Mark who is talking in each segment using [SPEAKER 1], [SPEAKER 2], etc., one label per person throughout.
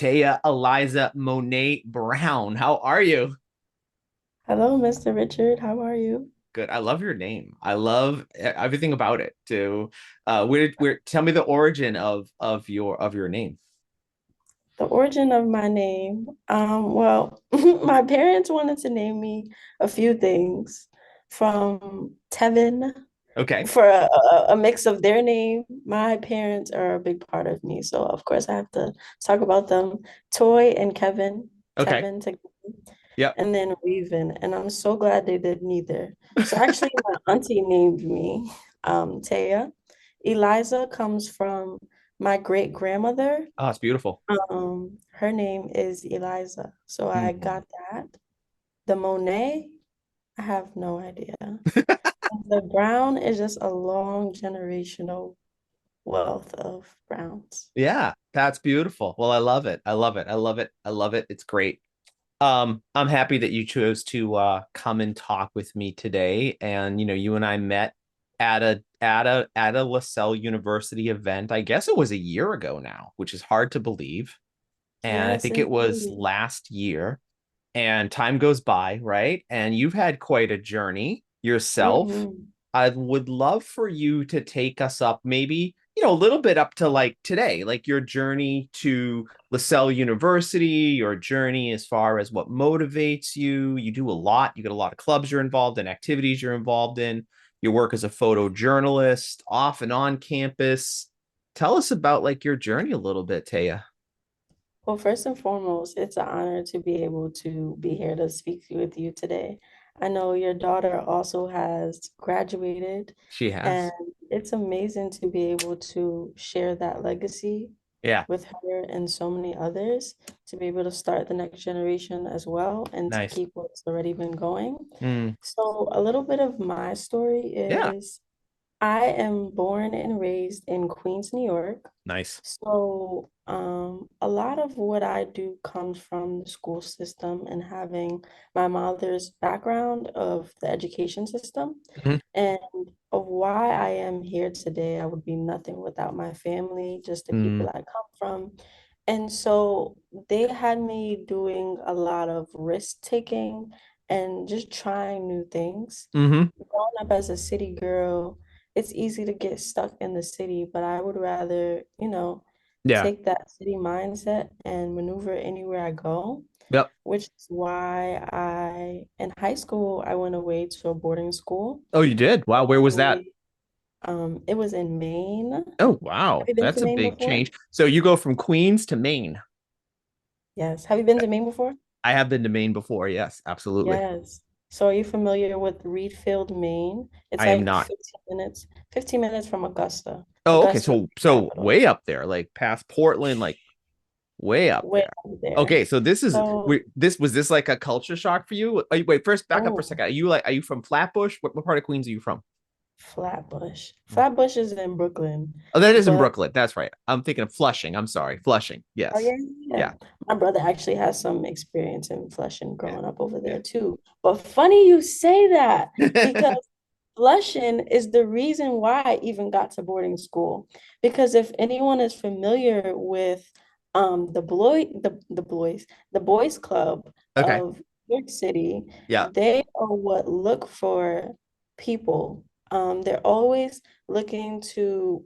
[SPEAKER 1] Taya Eliza Monet Brown. How are you?
[SPEAKER 2] Hello, Mr. Richard. How are you?
[SPEAKER 1] Good. I love your name. I love everything about it. To where tell me the origin of your name.
[SPEAKER 2] The origin of my name. Well, my parents wanted to name me a few things from Tevin
[SPEAKER 1] Okay.
[SPEAKER 2] for a mix of their name. My parents are a big part of me, so of course I have to talk about them. Toy and Kevin,
[SPEAKER 1] Okay.
[SPEAKER 2] Tevin together,
[SPEAKER 1] Yep.
[SPEAKER 2] and then Raven, and I'm so glad they did neither. So actually, my auntie named me Taya. Eliza comes from my great grandmother.
[SPEAKER 1] Oh, it's beautiful.
[SPEAKER 2] Her name is Eliza. So I
[SPEAKER 1] Mhm.
[SPEAKER 2] got that. The Monet, I have no idea. The Brown is just a long generational wealth of Browns.
[SPEAKER 1] Yeah, that's beautiful. Well, I love it. I love it. I love it. I love it. It's great. I'm happy that you chose to come and talk with me today. And you and I met at a LaSalle University event. I guess it was a year ago now, which is hard to believe. And I
[SPEAKER 2] Yes,
[SPEAKER 1] think it was
[SPEAKER 2] indeed.
[SPEAKER 1] last year. And time goes by, right? And you've had quite a journey yourself.
[SPEAKER 2] Hmm.
[SPEAKER 1] I would love for you to take us up, maybe, a little bit up to like today, like your journey to LaSalle University, your journey as far as what motivates you. You do a lot. You got a lot of clubs you're involved in, activities you're involved in. Your work as a photojournalist, off and on campus. Tell us about like your journey a little bit, Taya.
[SPEAKER 2] Well, first and foremost, it's an honor to be able to be here to speak with you today. I know your daughter also has graduated,
[SPEAKER 1] She
[SPEAKER 2] and
[SPEAKER 1] has.
[SPEAKER 2] it's amazing to be able to share that legacy
[SPEAKER 1] Yeah,
[SPEAKER 2] with her and so many others, to be able to start the next generation as well and to
[SPEAKER 1] nice.
[SPEAKER 2] keep what's already been going.
[SPEAKER 1] Mm,
[SPEAKER 2] So, a little bit of my story
[SPEAKER 1] yeah,
[SPEAKER 2] is I am born and raised in Queens, New York.
[SPEAKER 1] nice.
[SPEAKER 2] So, a lot of what I do comes from the school system and having my mother's background of the education system
[SPEAKER 1] Mhm.
[SPEAKER 2] and of why I am here today. I would be nothing without my family, just the people
[SPEAKER 1] Mm,
[SPEAKER 2] that I come from. And so they had me doing a lot of risk taking and just trying new things.
[SPEAKER 1] hmm.
[SPEAKER 2] Growing up as a city girl, it's easy to get stuck in the city, but I would rather,
[SPEAKER 1] Yeah.
[SPEAKER 2] take that city mindset and maneuver anywhere I go,
[SPEAKER 1] Yep.
[SPEAKER 2] which is why in high school, I went away to a boarding school.
[SPEAKER 1] Oh, you did? Wow. Where was that?
[SPEAKER 2] It was in Maine. Have
[SPEAKER 1] Oh, wow.
[SPEAKER 2] you been to
[SPEAKER 1] That's a
[SPEAKER 2] Maine
[SPEAKER 1] big
[SPEAKER 2] before?
[SPEAKER 1] change. So you go from Queens to Maine.
[SPEAKER 2] Yes. Have you been to Maine before?
[SPEAKER 1] I have been to Maine before. Yes, absolutely.
[SPEAKER 2] Yes. So are you familiar with Reedfield, Maine? It's
[SPEAKER 1] I am
[SPEAKER 2] like
[SPEAKER 1] not.
[SPEAKER 2] 15 minutes from Augusta.
[SPEAKER 1] Oh, okay.
[SPEAKER 2] Augusta is the
[SPEAKER 1] So
[SPEAKER 2] capital.
[SPEAKER 1] way up there, like past Portland, like way up
[SPEAKER 2] Way
[SPEAKER 1] there.
[SPEAKER 2] out there.
[SPEAKER 1] Okay, so
[SPEAKER 2] So,
[SPEAKER 1] this was this like a culture shock for you? Wait, first back up for a
[SPEAKER 2] oh,
[SPEAKER 1] second. Are you from Flatbush? What part of Queens are you from?
[SPEAKER 2] Flatbush. Flatbush is in Brooklyn,
[SPEAKER 1] Oh, that is in
[SPEAKER 2] but
[SPEAKER 1] Brooklyn. That's right. I'm thinking of Flushing. I'm sorry. Flushing.
[SPEAKER 2] oh
[SPEAKER 1] Yes.
[SPEAKER 2] yeah, yeah.
[SPEAKER 1] Yeah.
[SPEAKER 2] My brother actually has some experience in Flushing
[SPEAKER 1] Yeah.
[SPEAKER 2] growing up over
[SPEAKER 1] Yeah.
[SPEAKER 2] there too. But funny you say that because Flushing is the reason why I even got to boarding school. Because if anyone is familiar with the boys club
[SPEAKER 1] Okay.
[SPEAKER 2] of New York City,
[SPEAKER 1] Yeah.
[SPEAKER 2] they are what look for people. They're always looking to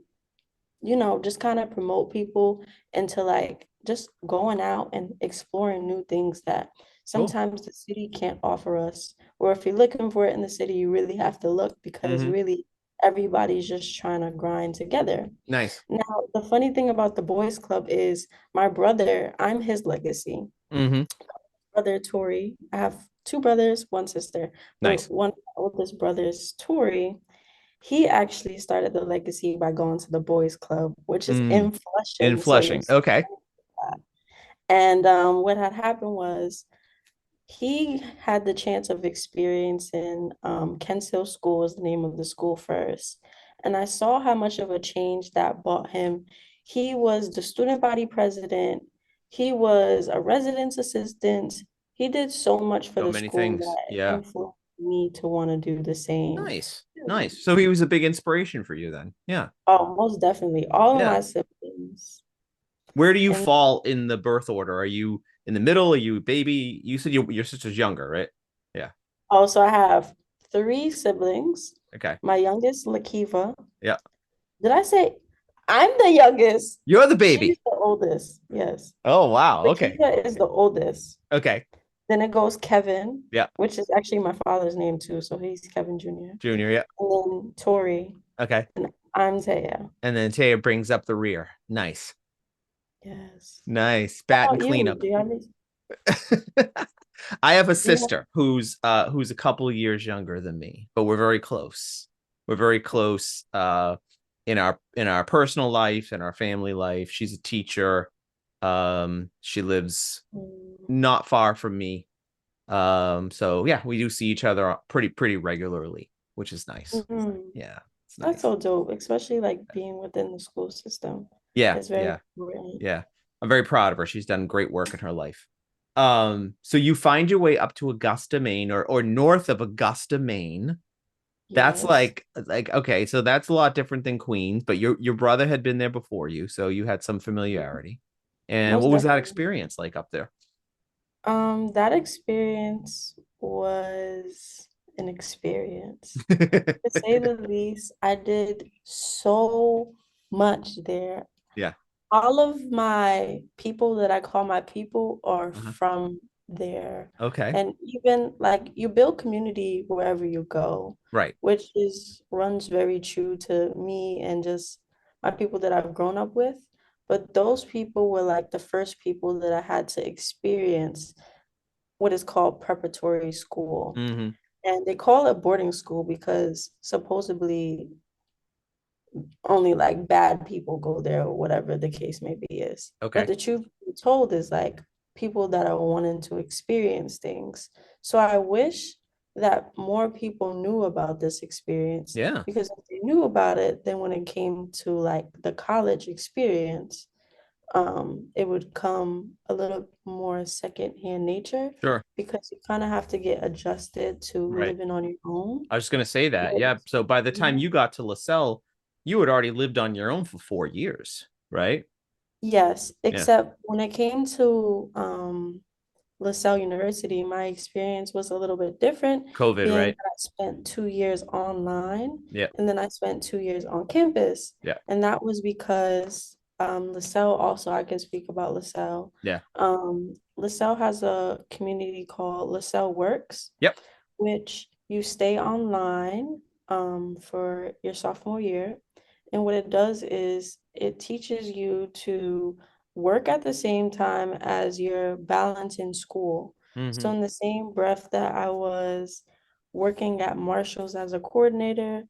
[SPEAKER 2] just kind of promote people into like just going out and exploring new things that
[SPEAKER 1] Cool.
[SPEAKER 2] sometimes the city can't offer us. Or if you're looking for it in the city, you really have to look because
[SPEAKER 1] Hmm.
[SPEAKER 2] really everybody's just trying to grind together.
[SPEAKER 1] Nice.
[SPEAKER 2] Now, the funny thing about the boys club is my brother, I'm his legacy.
[SPEAKER 1] Hmm.
[SPEAKER 2] Brother Tori, I have two brothers, one sister. The
[SPEAKER 1] Nice.
[SPEAKER 2] one of my oldest brothers, Tori, he actually started the legacy by going to the boys' club, which is
[SPEAKER 1] Mm.
[SPEAKER 2] in
[SPEAKER 1] In
[SPEAKER 2] Flushing. So you're
[SPEAKER 1] Flushing. Okay.
[SPEAKER 2] and what had happened was he had the chance of experiencing Kent Hill School is the name of the school first. And I saw how much of a change that brought him. He was the student body president. He was a residence assistant. He did so much for
[SPEAKER 1] So
[SPEAKER 2] the
[SPEAKER 1] many
[SPEAKER 2] school
[SPEAKER 1] things.
[SPEAKER 2] that
[SPEAKER 1] Yeah.
[SPEAKER 2] influenced me to want to do the same.
[SPEAKER 1] Nice. Nice. So he was a big inspiration for you then. Yeah.
[SPEAKER 2] Oh, most definitely. All of
[SPEAKER 1] Yeah.
[SPEAKER 2] my siblings.
[SPEAKER 1] Where do you
[SPEAKER 2] And
[SPEAKER 1] fall in the birth order? Are you in the middle? Are you a baby? You said your sister's younger, right? Yeah.
[SPEAKER 2] also, I have three siblings.
[SPEAKER 1] Okay.
[SPEAKER 2] My youngest, Lakiva.
[SPEAKER 1] Yeah.
[SPEAKER 2] Did I say I'm the youngest?
[SPEAKER 1] You're the
[SPEAKER 2] She's
[SPEAKER 1] baby.
[SPEAKER 2] the oldest. Yes.
[SPEAKER 1] Oh, wow. Okay.
[SPEAKER 2] Lakiva is the oldest.
[SPEAKER 1] Okay.
[SPEAKER 2] Then it goes Kevin,
[SPEAKER 1] Yeah.
[SPEAKER 2] which is actually my father's name too. So he's Kevin Jr.
[SPEAKER 1] Junior. Yeah.
[SPEAKER 2] And then Tori.
[SPEAKER 1] Okay.
[SPEAKER 2] And I'm Taya.
[SPEAKER 1] And then Taya brings up the rear. Nice.
[SPEAKER 2] Yes.
[SPEAKER 1] Nice.
[SPEAKER 2] How
[SPEAKER 1] Bat and
[SPEAKER 2] about you?
[SPEAKER 1] cleanup.
[SPEAKER 2] Do you have any?
[SPEAKER 1] I have a
[SPEAKER 2] Do you have,
[SPEAKER 1] sister who's a couple of years younger than me, but we're very close. We're very close in our personal life and our family life. She's a teacher. She lives not far from me. So yeah, we do see each other pretty regularly, which is nice.
[SPEAKER 2] Mhm.
[SPEAKER 1] Yeah, it's
[SPEAKER 2] That's
[SPEAKER 1] nice.
[SPEAKER 2] so dope, especially like being within the school system.
[SPEAKER 1] Yeah,
[SPEAKER 2] It's very
[SPEAKER 1] yeah,
[SPEAKER 2] important.
[SPEAKER 1] yeah. I'm very proud of her. She's done great work in her life. So you find your way up to Augusta, Maine, or north of Augusta, Maine. That's
[SPEAKER 2] Yes.
[SPEAKER 1] like okay, so that's a lot different than Queens, but your brother had been there before you, so you had some familiarity. And
[SPEAKER 2] Most
[SPEAKER 1] what was that
[SPEAKER 2] definitely.
[SPEAKER 1] experience like up there?
[SPEAKER 2] That experience was an experience. To say the least, I did so much there.
[SPEAKER 1] Yeah.
[SPEAKER 2] All of my people that I call my people are
[SPEAKER 1] Uh-huh.
[SPEAKER 2] from there.
[SPEAKER 1] Okay.
[SPEAKER 2] And even like you build community wherever you go,
[SPEAKER 1] Right.
[SPEAKER 2] which is runs very true to me and just my people that I've grown up with. But those people were like the first people that I had to experience what is called preparatory school.
[SPEAKER 1] Mm-hmm.
[SPEAKER 2] And they call it boarding school because supposedly only like bad people go there or whatever the case may be is. But
[SPEAKER 1] Okay.
[SPEAKER 2] the truth be told is like people that are wanting to experience things. So I wish that more people knew about this experience
[SPEAKER 1] Yeah.
[SPEAKER 2] because if they knew about it, then when it came to like the college experience, it would come a little more secondhand nature
[SPEAKER 1] Sure.
[SPEAKER 2] because you kind of have to get adjusted to
[SPEAKER 1] Right.
[SPEAKER 2] living on your own.
[SPEAKER 1] I was just gonna say that.
[SPEAKER 2] But
[SPEAKER 1] Yeah. So by the time
[SPEAKER 2] yeah.
[SPEAKER 1] you got to LaSalle, you had already lived on your own for 4 years, right?
[SPEAKER 2] Yes,
[SPEAKER 1] Yeah.
[SPEAKER 2] except when it came to LaSalle University, my experience was a little bit different,
[SPEAKER 1] COVID,
[SPEAKER 2] being
[SPEAKER 1] right?
[SPEAKER 2] that I spent 2 years online
[SPEAKER 1] Yeah.
[SPEAKER 2] and then I spent 2 years on campus.
[SPEAKER 1] Yeah.
[SPEAKER 2] And that was because LaSalle also, I can speak about LaSalle.
[SPEAKER 1] Yeah.
[SPEAKER 2] LaSalle has a community called LaSalle Works,
[SPEAKER 1] Yep.
[SPEAKER 2] which you stay online for your sophomore year. And what it does is it teaches you to work at the same time as you're balancing school. So,
[SPEAKER 1] Mm-hmm.
[SPEAKER 2] in the same breath that I was working at Marshall's as a coordinator,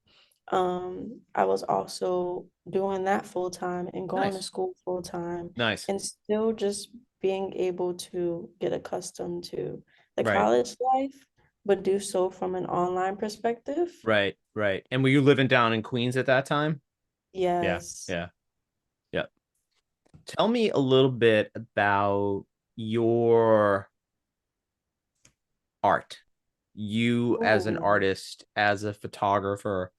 [SPEAKER 2] I was also doing that full time and going to
[SPEAKER 1] Nice.
[SPEAKER 2] school full time
[SPEAKER 1] Nice.
[SPEAKER 2] and still just being able to get accustomed to the
[SPEAKER 1] Right.
[SPEAKER 2] college life, but do so from an online perspective.
[SPEAKER 1] Right. Right. And were you living down in Queens at that time? Yeah.
[SPEAKER 2] Yes.
[SPEAKER 1] Yeah. Yeah. Tell me a little bit about your art. You as an
[SPEAKER 2] Ooh.
[SPEAKER 1] artist, as a photographer.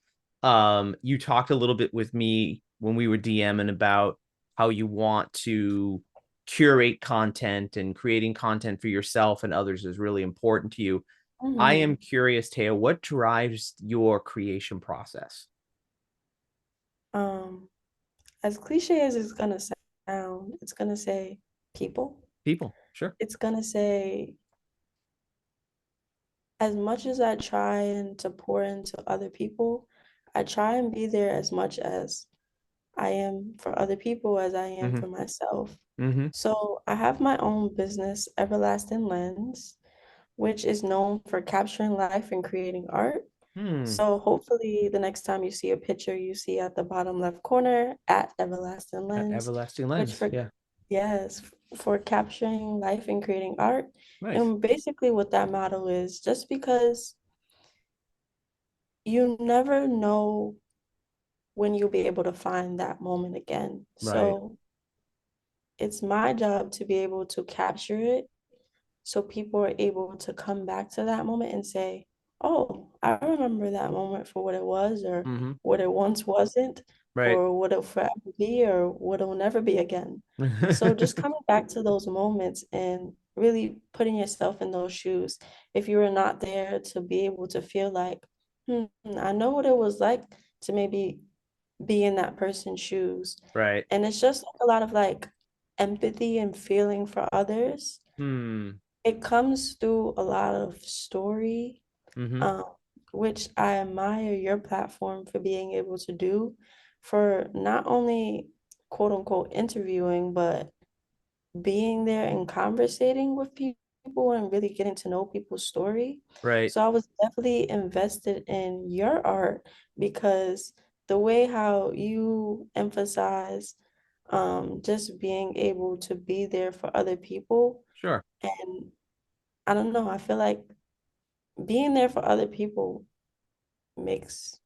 [SPEAKER 1] You talked a little bit with me when we were DMing about how you want to curate content and creating content for yourself and others is really important to you. I am
[SPEAKER 2] Mhm.
[SPEAKER 1] curious, Taya, what drives your creation process?
[SPEAKER 2] Um, as cliche as it's gonna sound, it's gonna say people.
[SPEAKER 1] People, sure.
[SPEAKER 2] It's gonna say as much as I try and to pour into other people, I try and be there as much as I am for other people as I am
[SPEAKER 1] Mm-hmm.
[SPEAKER 2] for myself.
[SPEAKER 1] Mm-hmm.
[SPEAKER 2] So I have my own business, Everlasting Lens, which is known for capturing life and creating art.
[SPEAKER 1] Hmm.
[SPEAKER 2] So hopefully the next time you see a picture, you see at the bottom left corner at Everlasting Lens,
[SPEAKER 1] Everlasting
[SPEAKER 2] which
[SPEAKER 1] lens.
[SPEAKER 2] for
[SPEAKER 1] Yeah.
[SPEAKER 2] yes, for capturing life and creating art.
[SPEAKER 1] Nice.
[SPEAKER 2] And basically what that motto is, just because you never know when you'll be able to find that moment again.
[SPEAKER 1] Right.
[SPEAKER 2] So it's my job to be able to capture it so people are able to come back to that moment and say, oh, I remember that moment for what it was or
[SPEAKER 1] Mm-hmm.
[SPEAKER 2] what it once wasn't,
[SPEAKER 1] Right.
[SPEAKER 2] or what it'll forever be or what it'll never be again. So just coming back to those moments and really putting yourself in those shoes, if you were not there to be able to feel like, I know what it was like to maybe be in that person's shoes.
[SPEAKER 1] Right.
[SPEAKER 2] And it's just like a lot of like empathy and feeling for others.
[SPEAKER 1] Hmm.
[SPEAKER 2] It comes through a lot of story,
[SPEAKER 1] Mm-hmm.
[SPEAKER 2] um, which I admire your platform for being able to do, for not only quote unquote interviewing, but being there and conversating with people and really getting to know people's story.
[SPEAKER 1] Right.
[SPEAKER 2] So I was definitely invested in your art because the way how you emphasize just being able to be there for other people.
[SPEAKER 1] Sure.
[SPEAKER 2] And I don't know, I feel like being there for other people makes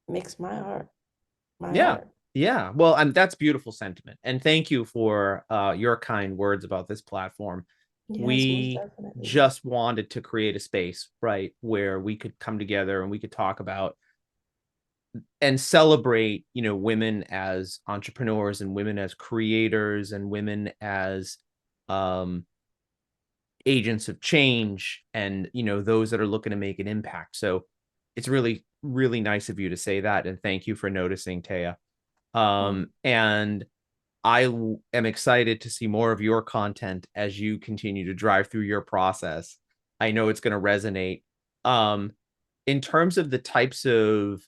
[SPEAKER 2] makes my art my
[SPEAKER 1] Yeah.
[SPEAKER 2] art.
[SPEAKER 1] Yeah. Well, that's beautiful sentiment. And thank you for your kind words about this platform.
[SPEAKER 2] Yes, most
[SPEAKER 1] We
[SPEAKER 2] definitely.
[SPEAKER 1] just wanted to create a space, right, where we could come together and we could talk about and celebrate, women as entrepreneurs and women as creators and women as um agents of change and those that are looking to make an impact. So it's really really nice of you to say that, and thank you for noticing, Taya.
[SPEAKER 2] Mm,
[SPEAKER 1] And am excited to see more of your content as you continue to drive through your process. I know it's going to resonate. Um, in terms of the types of,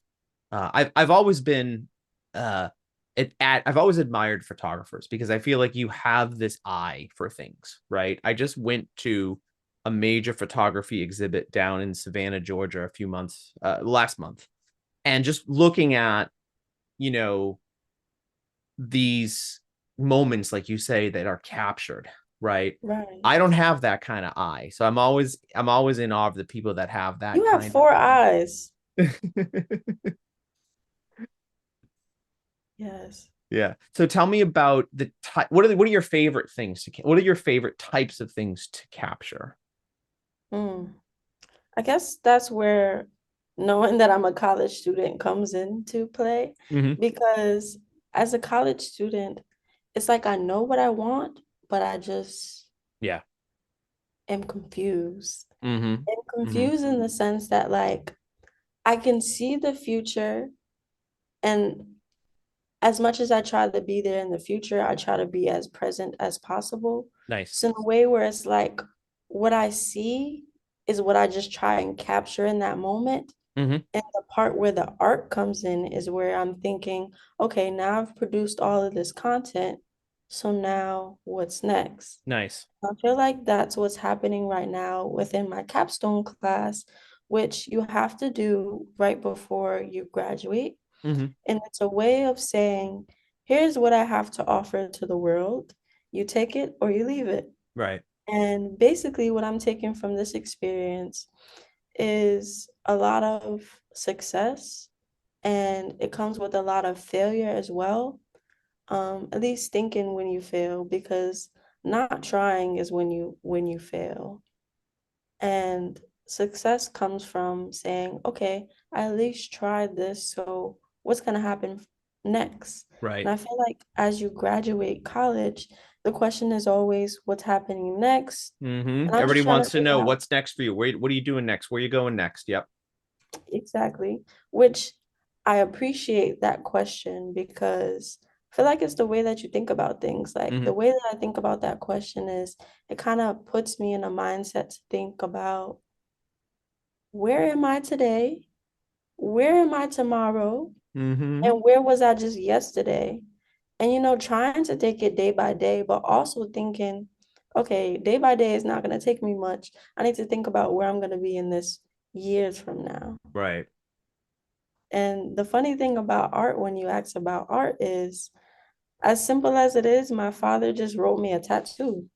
[SPEAKER 1] I've always been, I've always admired photographers because I feel like you have this eye for things, right? I just went to a major photography exhibit down in Savannah, Georgia, last month, and just looking at, you know, these moments, like you say, that are captured, right?
[SPEAKER 2] right.
[SPEAKER 1] I don't have that kind of eye. So I'm always in awe of the people that have that
[SPEAKER 2] You have
[SPEAKER 1] kind of
[SPEAKER 2] four eyes.
[SPEAKER 1] eye.
[SPEAKER 2] Yes.
[SPEAKER 1] Yeah. So tell me about the type. What are your favorite things what are your favorite types of things to capture?
[SPEAKER 2] Mm. I guess that's where knowing that I'm a college student comes into play
[SPEAKER 1] Mm-hmm.
[SPEAKER 2] because as a college student, it's like I know what I want, but I just
[SPEAKER 1] Yeah.
[SPEAKER 2] am confused.
[SPEAKER 1] Mm-hmm.
[SPEAKER 2] I'm
[SPEAKER 1] Mm-hmm.
[SPEAKER 2] confused in the sense that like I can see the future, and as much as I try to be there in the future, I try to be as present as possible.
[SPEAKER 1] Nice.
[SPEAKER 2] So in a way where it's like what I see is what I just try and capture in that moment.
[SPEAKER 1] Mm-hmm.
[SPEAKER 2] And the part where the art comes in is where I'm thinking, okay, now I've produced all of this content. So now what's next?
[SPEAKER 1] Nice.
[SPEAKER 2] I feel like that's what's happening right now within my capstone class, which you have to do right before you graduate.
[SPEAKER 1] Mm-hmm.
[SPEAKER 2] And it's a way of saying, here's what I have to offer to the world. You take it or you leave it.
[SPEAKER 1] Right.
[SPEAKER 2] And basically, what I'm taking from this experience is a lot of success, and it comes with a lot of failure as well. At least thinking when you fail, because not trying is when you fail. And success comes from saying, okay, I at least tried this, so what's going to happen next? And
[SPEAKER 1] Right.
[SPEAKER 2] I feel like as you graduate college, the question is always what's happening next.
[SPEAKER 1] Mm-hmm.
[SPEAKER 2] And I'm
[SPEAKER 1] Everybody
[SPEAKER 2] just trying to
[SPEAKER 1] wants to
[SPEAKER 2] figure
[SPEAKER 1] know
[SPEAKER 2] out
[SPEAKER 1] what's next for you. What are you doing next? Where are you going next? Yep.
[SPEAKER 2] exactly, which I appreciate that question because I feel like it's the way that you think about things. Like
[SPEAKER 1] Mm-hmm.
[SPEAKER 2] the way that I think about that question is it kind of puts me in a mindset to think about where am I today? Where am I tomorrow?
[SPEAKER 1] Mm-hmm.
[SPEAKER 2] And where was I just yesterday? And trying to take it day by day, but also thinking, okay, day by day is not going to take me much. I need to think about where I'm going to be in this years from now.
[SPEAKER 1] Right.
[SPEAKER 2] And the funny thing about art, when you ask about art, is as simple as it is, my father just wrote me a tattoo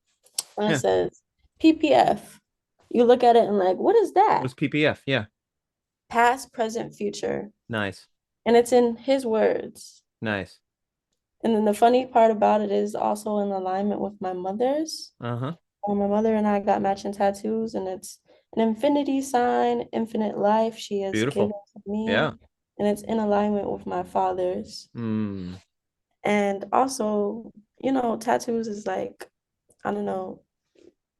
[SPEAKER 2] and it
[SPEAKER 1] Yeah.
[SPEAKER 2] says PPF. You look at it and like, what is that?
[SPEAKER 1] What's PPF? Yeah.
[SPEAKER 2] Past, present, future.
[SPEAKER 1] Nice.
[SPEAKER 2] And it's in his words.
[SPEAKER 1] Nice.
[SPEAKER 2] And then the funny part about it is also in alignment with my mother's.
[SPEAKER 1] Uh-huh.
[SPEAKER 2] My mother and I got matching tattoos, and it's an infinity sign, infinite life she has given
[SPEAKER 1] Beautiful.
[SPEAKER 2] to
[SPEAKER 1] Yeah.
[SPEAKER 2] me. and it's in alignment with my father's.
[SPEAKER 1] Mm,
[SPEAKER 2] And also, tattoos is like, I don't know,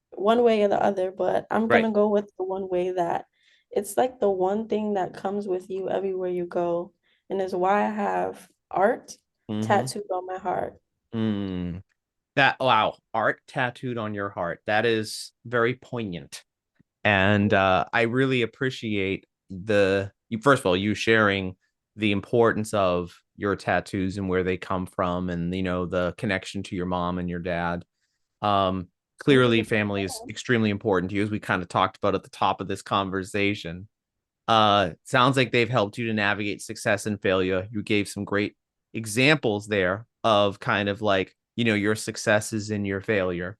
[SPEAKER 2] one way or the other, but I'm
[SPEAKER 1] right.
[SPEAKER 2] gonna go with the one way that it's like the one thing that comes with you everywhere you go, and is why I have art
[SPEAKER 1] Mm-hmm.
[SPEAKER 2] tattooed on my heart.
[SPEAKER 1] Mm. That wow, art tattooed on your heart. That is very poignant. And I really appreciate the you first of all, you sharing the importance of your tattoos and where they come from and the connection to your mom and your dad. Um,
[SPEAKER 2] Thank you
[SPEAKER 1] Clearly
[SPEAKER 2] for
[SPEAKER 1] family is extremely important to you, as we kind of talked about at the top of this conversation. Sounds like they've helped you to navigate success and failure. You gave some great examples there of kind of like, your successes and your failure.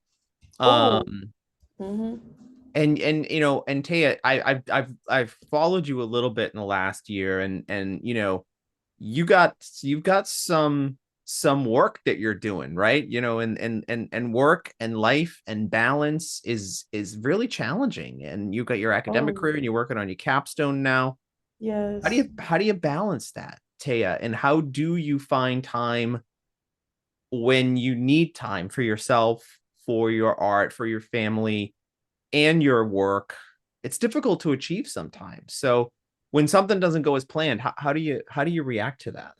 [SPEAKER 2] Oh,
[SPEAKER 1] Um,
[SPEAKER 2] mm-hmm.
[SPEAKER 1] and Taya, I've followed you a little bit in the last year, and you've got some work that you're doing, right? And work and life and balance is really challenging. And you've got your academic
[SPEAKER 2] Oh,
[SPEAKER 1] career and you're working on your capstone now. How do
[SPEAKER 2] yes.
[SPEAKER 1] you how do you balance that, Taya? And how do you find time when you need time for yourself, for your art, for your family, and your work? It's difficult to achieve sometimes. So when something doesn't go as planned, how do you react to that?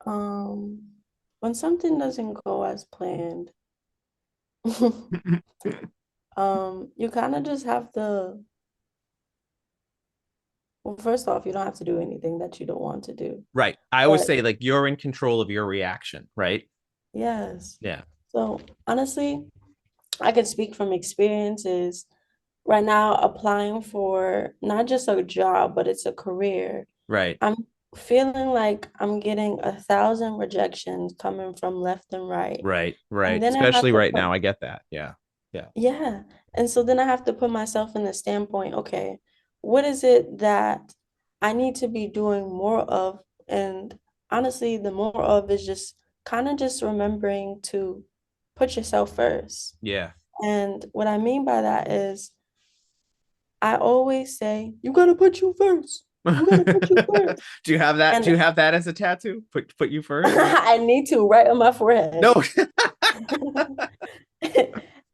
[SPEAKER 2] Um, when something doesn't go as planned, you kind of just have to, well, first off, you don't have to do anything that you don't want to do.
[SPEAKER 1] Right. I always
[SPEAKER 2] But
[SPEAKER 1] say like you're in control of your reaction, right?
[SPEAKER 2] yes.
[SPEAKER 1] Yeah.
[SPEAKER 2] So honestly, I could speak from experiences right now applying for not just a job, but it's a career.
[SPEAKER 1] Right.
[SPEAKER 2] I'm feeling like I'm getting 1,000 rejections coming from left and right.
[SPEAKER 1] Right.
[SPEAKER 2] And
[SPEAKER 1] Right.
[SPEAKER 2] then I have
[SPEAKER 1] Especially
[SPEAKER 2] to
[SPEAKER 1] right
[SPEAKER 2] put,
[SPEAKER 1] now. I get that. Yeah. Yeah.
[SPEAKER 2] yeah. And so then I have to put myself in the standpoint, okay, what is it that I need to be doing more of? And honestly, the more of is just kind of just remembering to put yourself first.
[SPEAKER 1] Yeah.
[SPEAKER 2] And what I mean by that is I always say, you gotta put you first. You gotta put you first.
[SPEAKER 1] Do you have that? Do
[SPEAKER 2] And
[SPEAKER 1] you have that as a tattoo? Put you first?
[SPEAKER 2] I need to right on my forehead.
[SPEAKER 1] No.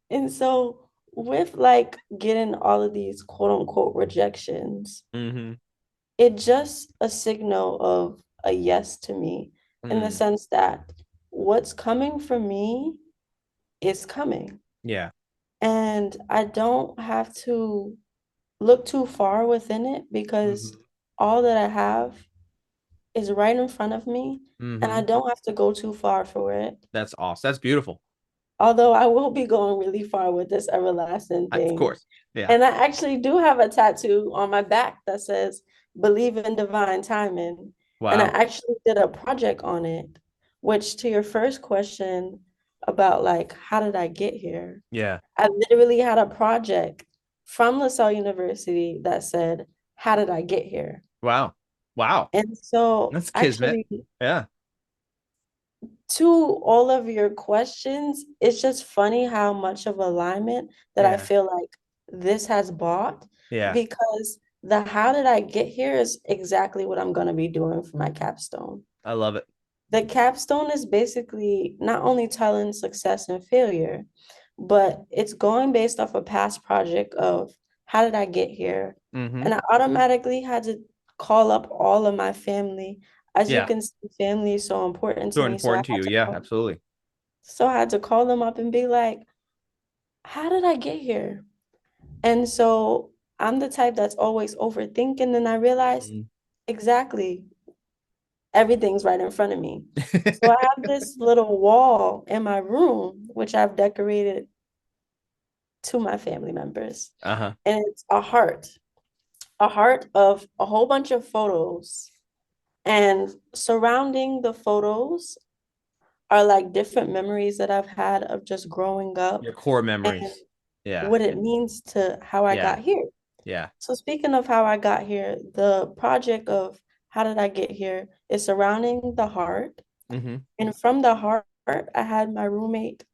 [SPEAKER 2] And so with like getting all of these quote unquote rejections,
[SPEAKER 1] Mm-hmm.
[SPEAKER 2] it's just a signal of a yes to me in the
[SPEAKER 1] Mm.
[SPEAKER 2] sense that what's coming for me is coming.
[SPEAKER 1] Yeah.
[SPEAKER 2] And I don't have to look too far within it because
[SPEAKER 1] Mm-hmm.
[SPEAKER 2] all that I have is right in front of me and I
[SPEAKER 1] Mm-hmm.
[SPEAKER 2] don't have to go too far for it.
[SPEAKER 1] That's awesome. That's beautiful.
[SPEAKER 2] Although I will be going really far with this everlasting
[SPEAKER 1] Of
[SPEAKER 2] thing.
[SPEAKER 1] course. Yeah.
[SPEAKER 2] And I actually do have a tattoo on my back that says, believe in divine timing. And I
[SPEAKER 1] Wow.
[SPEAKER 2] actually did a project on it, which to your first question about like, how did I get here?
[SPEAKER 1] Yeah.
[SPEAKER 2] I literally had a project from LaSalle University that said, how did I get here?
[SPEAKER 1] Wow. Wow.
[SPEAKER 2] And so
[SPEAKER 1] That's kismet.
[SPEAKER 2] actually
[SPEAKER 1] Yeah.
[SPEAKER 2] to all of your questions, it's just funny how much of alignment that I
[SPEAKER 1] Yeah.
[SPEAKER 2] feel like this has bought
[SPEAKER 1] Yeah.
[SPEAKER 2] because the how did I get here is exactly what I'm going to be doing for my capstone.
[SPEAKER 1] I love it.
[SPEAKER 2] The capstone is basically not only telling success and failure, but it's going based off a past project of how did I get here?
[SPEAKER 1] Mm-hmm.
[SPEAKER 2] And I automatically had to call up all of my family. As you
[SPEAKER 1] Yeah.
[SPEAKER 2] can see, family is so important to
[SPEAKER 1] So
[SPEAKER 2] me. So I
[SPEAKER 1] important to
[SPEAKER 2] had
[SPEAKER 1] you.
[SPEAKER 2] to
[SPEAKER 1] Yeah,
[SPEAKER 2] call,
[SPEAKER 1] absolutely.
[SPEAKER 2] so I had to call them up and be like, how did I get here? And so I'm the type that's always overthinking. And I realized
[SPEAKER 1] Mm.
[SPEAKER 2] exactly everything's right in front of me. So I have this little wall in my room, which I've decorated to my family members.
[SPEAKER 1] Uh-huh.
[SPEAKER 2] And it's a heart of a whole bunch of photos. And surrounding the photos are like different memories that I've had of just growing up
[SPEAKER 1] Your core
[SPEAKER 2] and
[SPEAKER 1] memories. Yeah.
[SPEAKER 2] what it means to how I
[SPEAKER 1] Yeah.
[SPEAKER 2] got here.
[SPEAKER 1] Yeah.
[SPEAKER 2] So speaking of how I got here, the project of how did I get here is surrounding the heart.
[SPEAKER 1] Mm-hmm.
[SPEAKER 2] And from the heart, I had my roommate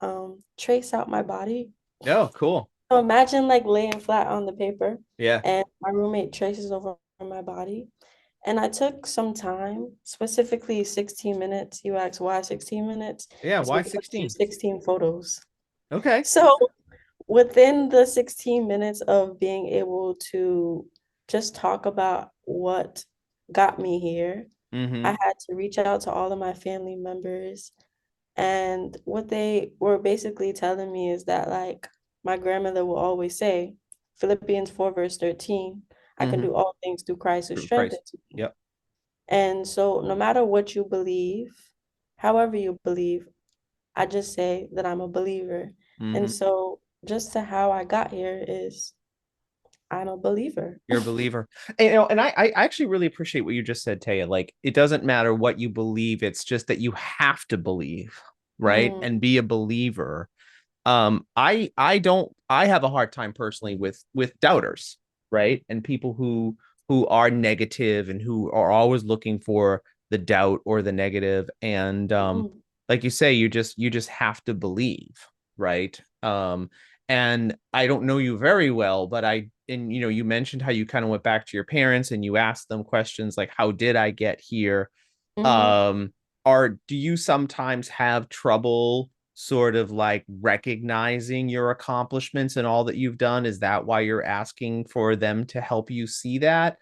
[SPEAKER 2] trace out my body.
[SPEAKER 1] Oh, cool.
[SPEAKER 2] So imagine like laying flat on the paper
[SPEAKER 1] Yeah.
[SPEAKER 2] and my roommate traces over my body. And I took some time, specifically 16 minutes. You asked why 16 minutes?
[SPEAKER 1] Yeah,
[SPEAKER 2] It's
[SPEAKER 1] why
[SPEAKER 2] because there's
[SPEAKER 1] 16?
[SPEAKER 2] 16 photos.
[SPEAKER 1] Okay.
[SPEAKER 2] So within the 16 minutes of being able to just talk about what got me here, I
[SPEAKER 1] Mm-hmm.
[SPEAKER 2] had to reach out to all of my family members. And what they were basically telling me is that, like, my grandmother will always say, Philippians 4, verse 13, I can
[SPEAKER 1] Mm-hmm.
[SPEAKER 2] do all things through Christ who
[SPEAKER 1] Through Christ.
[SPEAKER 2] strengthens me.
[SPEAKER 1] Yep.
[SPEAKER 2] And so, no matter what you believe, however you believe, I just say that I'm a believer. And
[SPEAKER 1] Mm-hmm.
[SPEAKER 2] so, just to how I got here is I'm a believer.
[SPEAKER 1] You're a believer. And I actually really appreciate what you just said, Taya. Like, it doesn't matter what you believe, it's just that you have to believe, right?
[SPEAKER 2] Mm,
[SPEAKER 1] And be a believer. I have a hard time personally with doubters, right? And people who are negative and who are always looking for the doubt or the negative. And
[SPEAKER 2] mm,
[SPEAKER 1] like you say, you just have to believe, right? And I don't know you very well, but you mentioned how you kind of went back to your parents and you asked them questions like, how did I get here?
[SPEAKER 2] mhm.
[SPEAKER 1] um do you sometimes have trouble sort of like recognizing your accomplishments and all that you've done? Is that why you're asking for them to help you see that?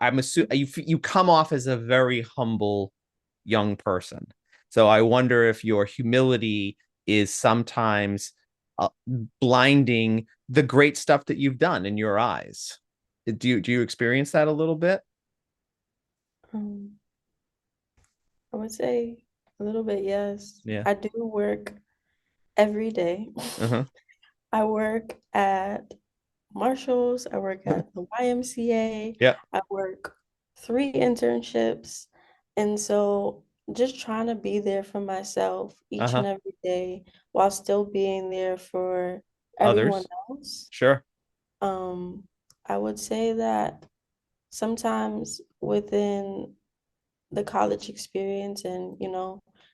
[SPEAKER 1] I'm assuming you come off as a very humble young person, so I wonder if your humility is sometimes uh, blinding the great stuff that you've done in your eyes. Do you experience that a little bit?
[SPEAKER 2] Um, I would say a little bit, yes.
[SPEAKER 1] Yeah.
[SPEAKER 2] I do work every day.
[SPEAKER 1] Uh-huh.
[SPEAKER 2] I work at Marshalls, I work at the YMCA,
[SPEAKER 1] Yeah.
[SPEAKER 2] I work 3 internships. And so just trying to be there for myself each
[SPEAKER 1] Uh-huh.
[SPEAKER 2] and every day while still being there for everyone
[SPEAKER 1] Others.
[SPEAKER 2] else.
[SPEAKER 1] Sure.
[SPEAKER 2] Um, I would say that sometimes within the college experience and,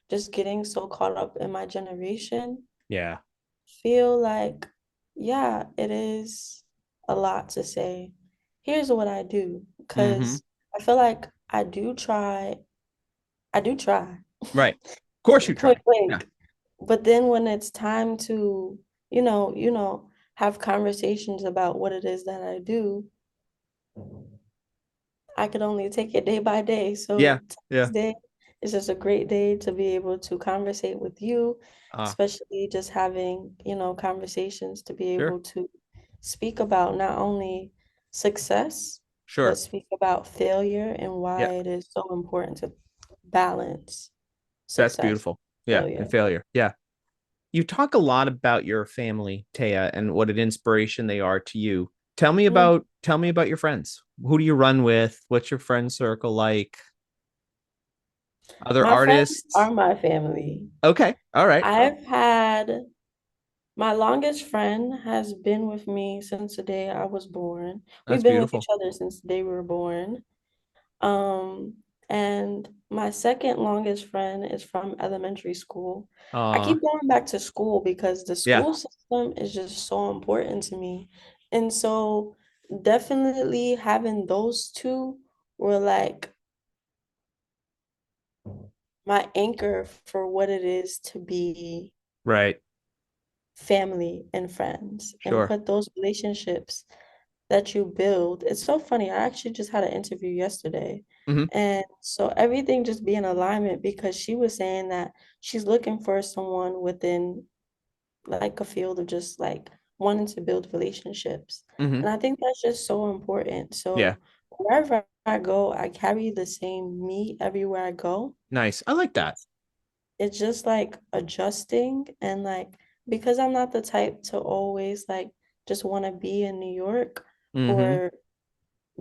[SPEAKER 2] just getting so caught up in my generation,
[SPEAKER 1] Yeah.
[SPEAKER 2] feel like, yeah, it is a lot to say. Here's what I do,
[SPEAKER 1] Mm-hmm.
[SPEAKER 2] because I feel like I do try,
[SPEAKER 1] Right. Of course you
[SPEAKER 2] point
[SPEAKER 1] try. Yeah.
[SPEAKER 2] blank. But then when it's time to, have conversations about what it is that I do, I could only take it day by day.
[SPEAKER 1] Yeah.
[SPEAKER 2] So
[SPEAKER 1] Yeah.
[SPEAKER 2] today's day is just a great day to be able to conversate with you,
[SPEAKER 1] Ah,
[SPEAKER 2] especially just having, conversations to be
[SPEAKER 1] sure.
[SPEAKER 2] able to speak about not only success, but
[SPEAKER 1] Sure.
[SPEAKER 2] speak about failure and
[SPEAKER 1] Yeah.
[SPEAKER 2] why it is so important to balance
[SPEAKER 1] That's
[SPEAKER 2] success,
[SPEAKER 1] beautiful. Yeah. And
[SPEAKER 2] failure.
[SPEAKER 1] failure. Yeah. You talk a lot about your family, Taya, and what an inspiration they are to you.
[SPEAKER 2] Mm.
[SPEAKER 1] Tell me about your friends. Who do you run with? What's your friend circle like? Other
[SPEAKER 2] My friends
[SPEAKER 1] artists?
[SPEAKER 2] are my family.
[SPEAKER 1] Okay. All right.
[SPEAKER 2] I've had My longest friend has been with me since the day I was born. We've
[SPEAKER 1] That's
[SPEAKER 2] been with each
[SPEAKER 1] beautiful.
[SPEAKER 2] other since the day we were born. Um, and my second longest friend is from elementary school. I
[SPEAKER 1] Uh,
[SPEAKER 2] keep going back to school because the
[SPEAKER 1] yeah.
[SPEAKER 2] school system is just so important to me. And so definitely having those two were like my anchor for what it is to be
[SPEAKER 1] Right.
[SPEAKER 2] family and friends and
[SPEAKER 1] Sure.
[SPEAKER 2] put those relationships that you build. It's so funny. I actually just had an interview yesterday.
[SPEAKER 1] Mm-hmm.
[SPEAKER 2] And so everything just be in alignment because she was saying that she's looking for someone within like a field of just like wanting to build relationships.
[SPEAKER 1] Mm-hmm.
[SPEAKER 2] And I think that's just so important.
[SPEAKER 1] Yeah.
[SPEAKER 2] So wherever I go, I carry the same me everywhere I go.
[SPEAKER 1] Nice. I like that.
[SPEAKER 2] It's just like adjusting and like because I'm not the type to always like just want to be in New York
[SPEAKER 1] Mm-hmm.
[SPEAKER 2] or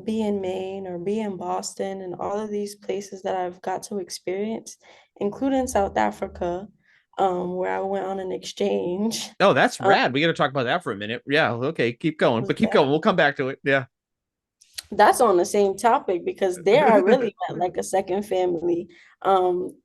[SPEAKER 2] be in Maine or be in Boston and all of these places that I've got to experience, including South Africa, where I went on an exchange.
[SPEAKER 1] Oh, that's
[SPEAKER 2] Um,
[SPEAKER 1] rad. We got to talk about that for a minute. Yeah. Okay. Keep going, but keep
[SPEAKER 2] that,
[SPEAKER 1] going. We'll come back to it. Yeah.
[SPEAKER 2] that's on the same topic because there I really met like a second family. Um,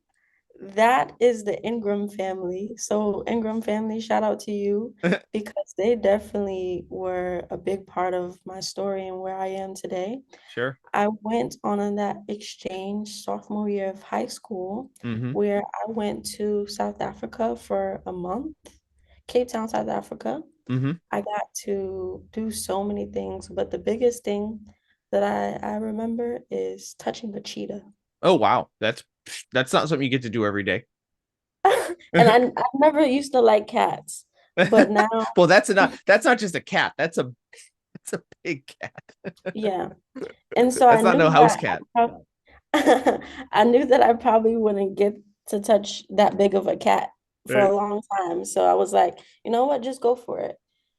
[SPEAKER 2] that is the Ingram family. So Ingram family, shout out to you because they definitely were a big part of my story and where I am today.
[SPEAKER 1] Sure.
[SPEAKER 2] I went on that exchange sophomore year of high school
[SPEAKER 1] Mm-hmm.
[SPEAKER 2] where I went to South Africa for a month, Cape Town, South Africa.
[SPEAKER 1] Mm-hmm.
[SPEAKER 2] I got to do so many things, but the biggest thing that I remember is touching a cheetah.
[SPEAKER 1] Oh wow. That's not something you get to do every day.
[SPEAKER 2] And I never used to like cats, but now,
[SPEAKER 1] Well, that's not just a cat. That's a big cat.
[SPEAKER 2] yeah. And so I
[SPEAKER 1] That's not no
[SPEAKER 2] knew
[SPEAKER 1] house
[SPEAKER 2] that
[SPEAKER 1] cat.
[SPEAKER 2] I knew that I probably wouldn't get to touch that big of a cat for a
[SPEAKER 1] Right.
[SPEAKER 2] long time. So I was like, you know what, just go for it.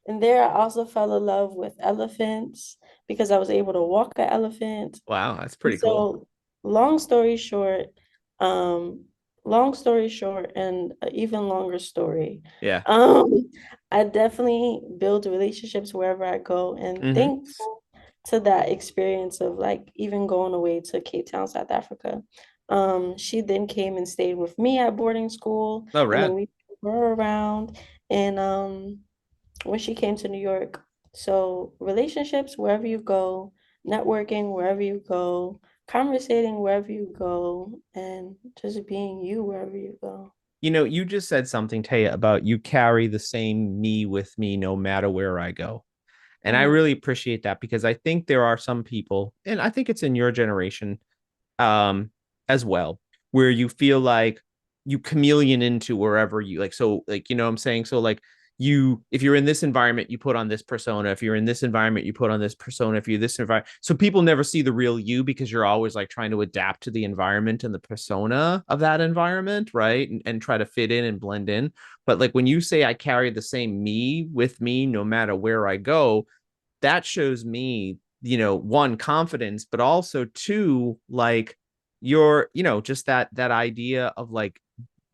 [SPEAKER 2] And there I also fell in love with elephants because I was able to walk an elephant.
[SPEAKER 1] Wow, that's
[SPEAKER 2] And
[SPEAKER 1] pretty cool.
[SPEAKER 2] so, long story short, um, long story short, and an even longer story.
[SPEAKER 1] Yeah.
[SPEAKER 2] Um, I definitely build relationships wherever I go, and
[SPEAKER 1] Mm-hmm.
[SPEAKER 2] thankful to that experience of like even going away to Cape Town, South Africa. She then came and stayed with me at boarding school,
[SPEAKER 1] Oh,
[SPEAKER 2] and then
[SPEAKER 1] rad.
[SPEAKER 2] we were around. And when she came to New York. So relationships wherever you go, networking wherever you go, conversating wherever you go, and just being you wherever you go.
[SPEAKER 1] You just said something, Taya, about you carry the same me with me no matter where I go. And I
[SPEAKER 2] Mm,
[SPEAKER 1] really appreciate that because I think there are some people, and I think it's in your generation, um as well, where you feel like you chameleon into wherever you like, so like, what I'm saying, so like, if you're in this environment you put on this persona, if you're in this environment you put on this persona, if you're this environment, so people never see the real you because you're always like trying to adapt to the environment and the persona of that environment, right, and try to fit in and blend in. But like when you say I carry the same me with me no matter where I go, that shows me, one, confidence, but also two, like, just that idea of like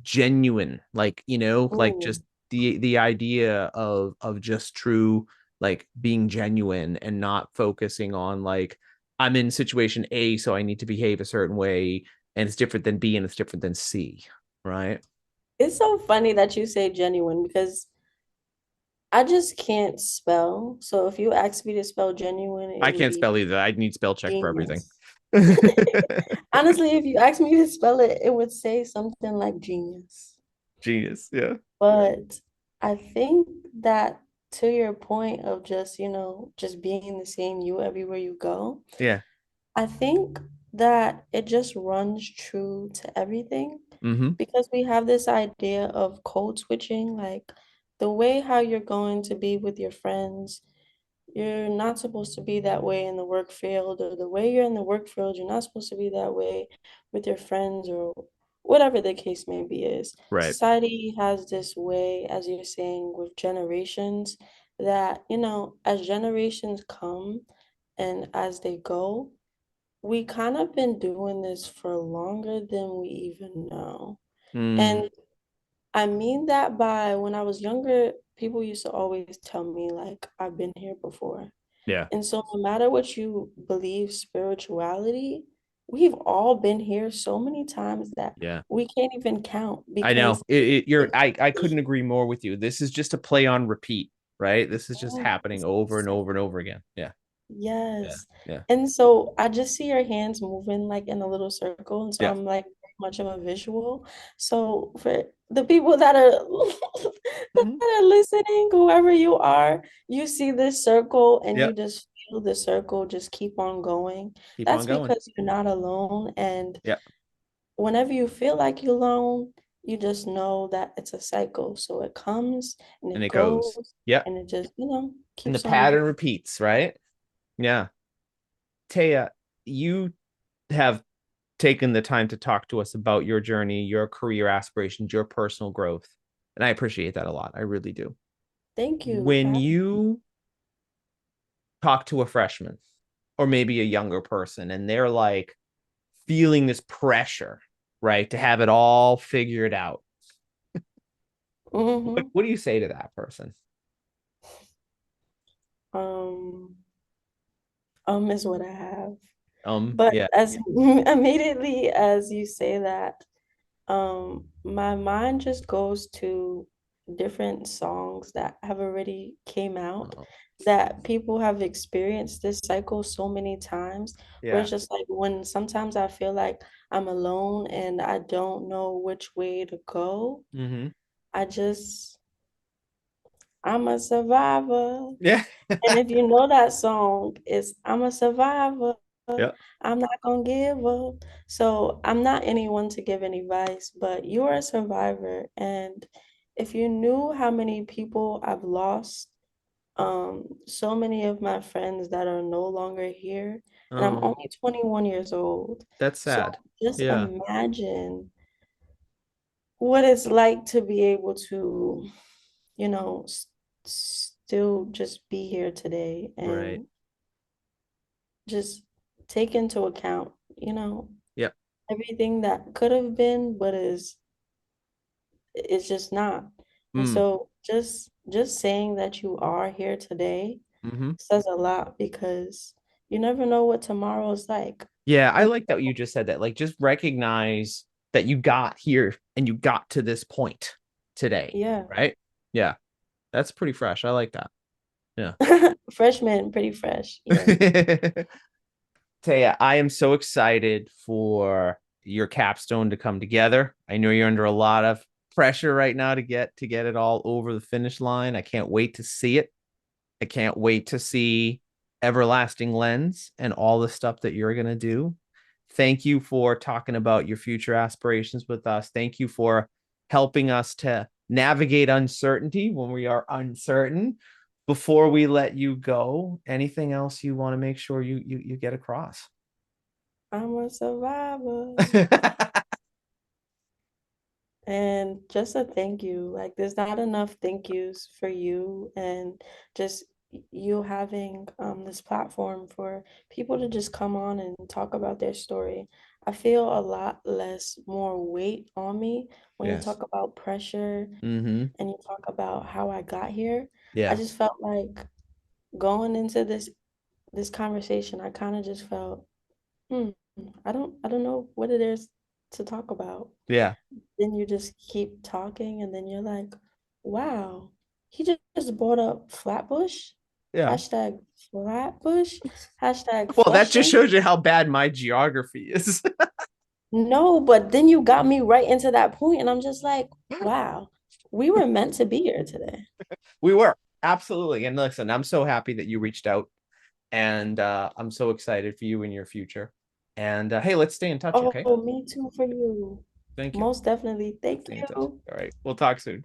[SPEAKER 1] genuine, like, like
[SPEAKER 2] mm.
[SPEAKER 1] just the idea of just true, like being genuine and not focusing on like, I'm in situation A, so I need to behave a certain way, and it's different than B and it's different than C, right?
[SPEAKER 2] It's so funny that you say genuine because I just can't spell. So if you ask me to spell genuine, it
[SPEAKER 1] I
[SPEAKER 2] would
[SPEAKER 1] can't
[SPEAKER 2] be
[SPEAKER 1] spell either. I need spell check for everything.
[SPEAKER 2] genius. Honestly, if you ask me to spell it, it would say something like genius.
[SPEAKER 1] Genius. Yeah.
[SPEAKER 2] But I think that to your point of just, just being the same you everywhere you go,
[SPEAKER 1] Yeah.
[SPEAKER 2] I think that it just runs true to everything
[SPEAKER 1] Mm-hmm.
[SPEAKER 2] because we have this idea of code switching, like the way how you're going to be with your friends, you're not supposed to be that way in the work field, or the way you're in the work field, you're not supposed to be that way with your friends, or whatever the case may be is.
[SPEAKER 1] Right.
[SPEAKER 2] Society has this way, as you're saying, with generations that, as generations come and as they go, we kind of been doing this for longer than we even know.
[SPEAKER 1] Mm,
[SPEAKER 2] And I mean that by when I was younger, people used to always tell me, like, I've been here before.
[SPEAKER 1] yeah.
[SPEAKER 2] And so, no matter what you believe spirituality, we've all been here so many times that
[SPEAKER 1] Yeah.
[SPEAKER 2] we can't even count
[SPEAKER 1] I know.
[SPEAKER 2] because
[SPEAKER 1] I couldn't agree more with you. This is just a play on repeat, right? This is just happening over and over and over again. Yeah. Yeah.
[SPEAKER 2] yes.
[SPEAKER 1] Yeah.
[SPEAKER 2] And so I just see your hands moving like in a little circle. And so
[SPEAKER 1] Yeah.
[SPEAKER 2] I'm like very much of a visual. So for the people that are that
[SPEAKER 1] Mhm.
[SPEAKER 2] are listening, whoever you are, you see this circle and
[SPEAKER 1] Yeah.
[SPEAKER 2] you just feel the circle just keep on going.
[SPEAKER 1] Keep on
[SPEAKER 2] That's
[SPEAKER 1] going.
[SPEAKER 2] because you're not alone. And
[SPEAKER 1] Yeah.
[SPEAKER 2] whenever you feel like you're alone, you just know that it's a cycle. So it comes and
[SPEAKER 1] And
[SPEAKER 2] it
[SPEAKER 1] it goes.
[SPEAKER 2] goes
[SPEAKER 1] Yeah.
[SPEAKER 2] and it just,
[SPEAKER 1] And the
[SPEAKER 2] keeps on
[SPEAKER 1] pattern
[SPEAKER 2] going.
[SPEAKER 1] repeats, right? Yeah. Taya, you have taken the time to talk to us about your journey, your career aspirations, your personal growth. And I appreciate that a lot. I really do.
[SPEAKER 2] Thank you for
[SPEAKER 1] When
[SPEAKER 2] having me.
[SPEAKER 1] you talk to a freshman or maybe a younger person and they're like feeling this pressure, right, to have it all figured out, what,
[SPEAKER 2] Hmm.
[SPEAKER 1] what do you say to that person?
[SPEAKER 2] Um, is what I have.
[SPEAKER 1] Yeah.
[SPEAKER 2] But as immediately as you say that, My mind just goes to different songs that have already came out
[SPEAKER 1] Oh,
[SPEAKER 2] that people have experienced this cycle so many times where
[SPEAKER 1] yeah.
[SPEAKER 2] it's just like when sometimes I feel like I'm alone and I don't know which way to go.
[SPEAKER 1] Hmm.
[SPEAKER 2] I just I'm a survivor.
[SPEAKER 1] Yeah.
[SPEAKER 2] And if you know that song, it's I'm a survivor.
[SPEAKER 1] Yeah.
[SPEAKER 2] I'm not gonna give up. So I'm not anyone to give any advice, but you're a survivor. And if you knew how many people I've lost, so many of my friends that are no longer here, and I'm
[SPEAKER 1] Oh,
[SPEAKER 2] only 21 years old.
[SPEAKER 1] that's
[SPEAKER 2] So
[SPEAKER 1] sad.
[SPEAKER 2] just
[SPEAKER 1] Yeah.
[SPEAKER 2] imagine what it's like to be able to, you know, still just be here today
[SPEAKER 1] Right.
[SPEAKER 2] and just take into account,
[SPEAKER 1] Yep.
[SPEAKER 2] everything that could have been, but is just not. And
[SPEAKER 1] Mm.
[SPEAKER 2] so just saying that you are here today
[SPEAKER 1] Hmm.
[SPEAKER 2] says a lot because you never know what tomorrow is like.
[SPEAKER 1] Yeah, I
[SPEAKER 2] And
[SPEAKER 1] like that you just said that. Like, just recognize that you got here and you got to this point today,
[SPEAKER 2] yeah,
[SPEAKER 1] right? Yeah, that's pretty fresh. I like that. Yeah.
[SPEAKER 2] freshman, pretty fresh. Yeah.
[SPEAKER 1] Taya, I am so excited for your capstone to come together. I know you're under a lot of pressure right now to get it all over the finish line. I can't wait to see it. I can't wait to see Everlasting Lens and all the stuff that you're going to do. Thank you for talking about your future aspirations with us. Thank you for helping us to navigate uncertainty when we are uncertain. Before we let you go, anything else you want to make sure you get across?
[SPEAKER 2] I'm a survivor. And just a thank you. Like, there's not enough thank yous for you and just you having this platform for people to just come on and talk about their story. I feel a lot less more weight on me when you
[SPEAKER 1] Yes.
[SPEAKER 2] talk about pressure
[SPEAKER 1] Mm-hmm.
[SPEAKER 2] and you talk about how I got here. I
[SPEAKER 1] Yeah.
[SPEAKER 2] just felt like going into this conversation, I kind of just felt, hmm, I don't know what it is to talk about.
[SPEAKER 1] Yeah.
[SPEAKER 2] Then you just keep talking, and then you're like, wow, he just brought up Flatbush.
[SPEAKER 1] Yeah.
[SPEAKER 2] Hashtag Flatbush. Hashtag
[SPEAKER 1] Well, that just
[SPEAKER 2] Flushing.
[SPEAKER 1] shows you how bad my geography is.
[SPEAKER 2] No, but then you got me right into that point, and I'm just like, wow, we were meant to be here today.
[SPEAKER 1] We were. Absolutely. And listen, I'm so happy that you reached out and I'm so excited for you in your future. And hey, let's stay in touch,
[SPEAKER 2] Oh,
[SPEAKER 1] okay?
[SPEAKER 2] me too for you.
[SPEAKER 1] Thank you.
[SPEAKER 2] Most definitely.
[SPEAKER 1] Let's
[SPEAKER 2] Thank
[SPEAKER 1] stay in touch.
[SPEAKER 2] you.
[SPEAKER 1] All right. We'll talk soon.